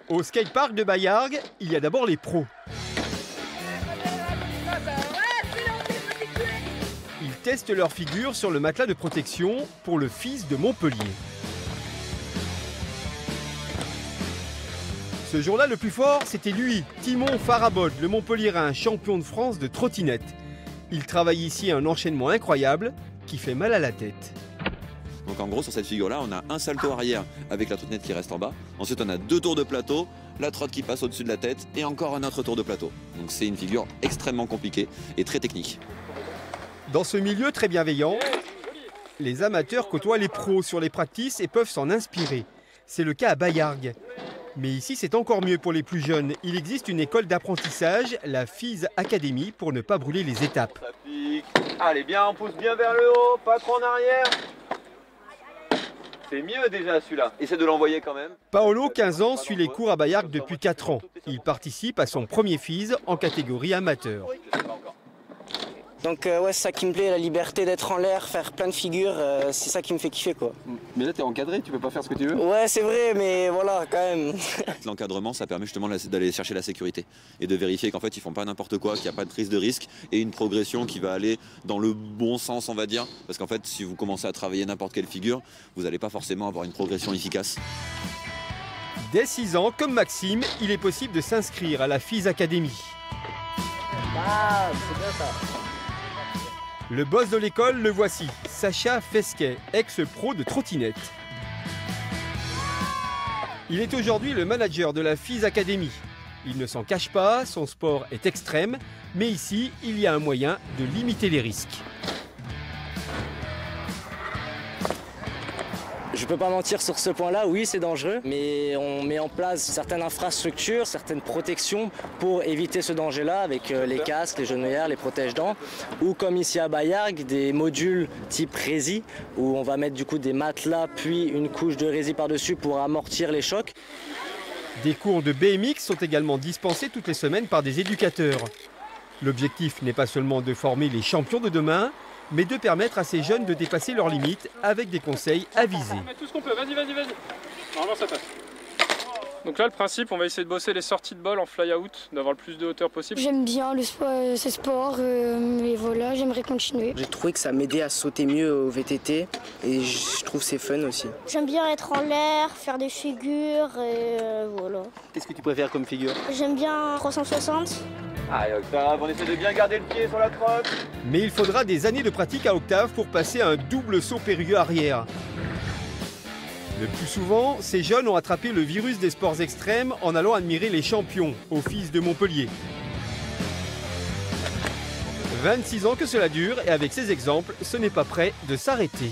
Au skatepark de Bayargues, il y a d'abord les pros. Ils testent leur figure sur le matelas de protection pour le fils de Montpellier. Ce jour-là, le plus fort, c'était lui, Timon Farabod, le Montpelliérain, champion de France de trottinette. Il travaille ici un enchaînement incroyable qui fait mal à la tête. Donc en gros, sur cette figure-là, on a un salto arrière avec la trottinette qui reste en bas. Ensuite, on a 2 tours de plateau, la trotte qui passe au-dessus de la tête et encore un autre tour de plateau. Donc c'est une figure extrêmement compliquée et très technique. Dans ce milieu très bienveillant, les amateurs côtoient les pros sur les practices et peuvent s'en inspirer. C'est le cas à Bayargues. Mais ici, c'est encore mieux pour les plus jeunes. Il existe une école d'apprentissage, la FIS Academy, pour ne pas brûler les étapes. Allez, bien, on pousse bien vers le haut, pas trop en arrière. C'est mieux déjà celui-là. Essaie de l'envoyer quand même. Paolo, 15 ans, suit les cours à Bayargues depuis 4 ans. Il participe à son premier FIS en catégorie amateur. Donc ouais, c'est ça qui me plaît, la liberté d'être en l'air, faire plein de figures, c'est ça qui me fait kiffer quoi. Mais là t'es encadré, tu peux pas faire ce que tu veux. Ouais c'est vrai, mais voilà quand même. L'encadrement, ça permet justement d'aller chercher la sécurité et de vérifier qu'en fait ils font pas n'importe quoi, qu'il n'y a pas de prise de risque et une progression qui va aller dans le bon sens on va dire. Parce qu'en fait si vous commencez à travailler n'importe quelle figure, vous n'allez pas forcément avoir une progression efficace. Dès 6 ans, comme Maxime, il est possible de s'inscrire à la FIS Academy. Ah, c'est bien ça. Le boss de l'école, le voici, Sacha Fesquet, ex-pro de trottinette. Il est aujourd'hui le manager de la FIS Academy. Il ne s'en cache pas, son sport est extrême, mais ici, il y a un moyen de limiter les risques. Je peux pas mentir sur ce point-là, oui c'est dangereux, mais on met en place certaines infrastructures, certaines protections pour éviter ce danger-là avec les casques, les genouillères, les protège-dents, ou comme ici à Bayargues, des modules type rési, où on va mettre du coup des matelas puis une couche de rési par-dessus pour amortir les chocs. Des cours de BMX sont également dispensés toutes les semaines par des éducateurs. L'objectif n'est pas seulement de former les champions de demain, mais de permettre à ces jeunes de dépasser leurs limites avec des conseils avisés. On met tout ce qu'on peut, vas-y. Normalement ça passe. Donc là le principe, on va essayer de bosser les sorties de bol en fly-out, d'avoir le plus de hauteur possible. J'aime bien ce sport, mais voilà, j'aimerais continuer. J'ai trouvé que ça m'aidait à sauter mieux au VTT et je trouve c'est fun aussi. J'aime bien être en l'air, faire des figures et voilà. Qu'est-ce que tu préfères comme figure? J'aime bien 360. Allez Octave, on essaie de bien garder le pied sur la trotte. Mais il faudra des années de pratique à Octave pour passer à un double saut périlleux arrière. Le plus souvent, ces jeunes ont attrapé le virus des sports extrêmes en allant admirer les champions au FIS de Montpellier. 26 ans que cela dure et avec ces exemples, ce n'est pas prêt de s'arrêter.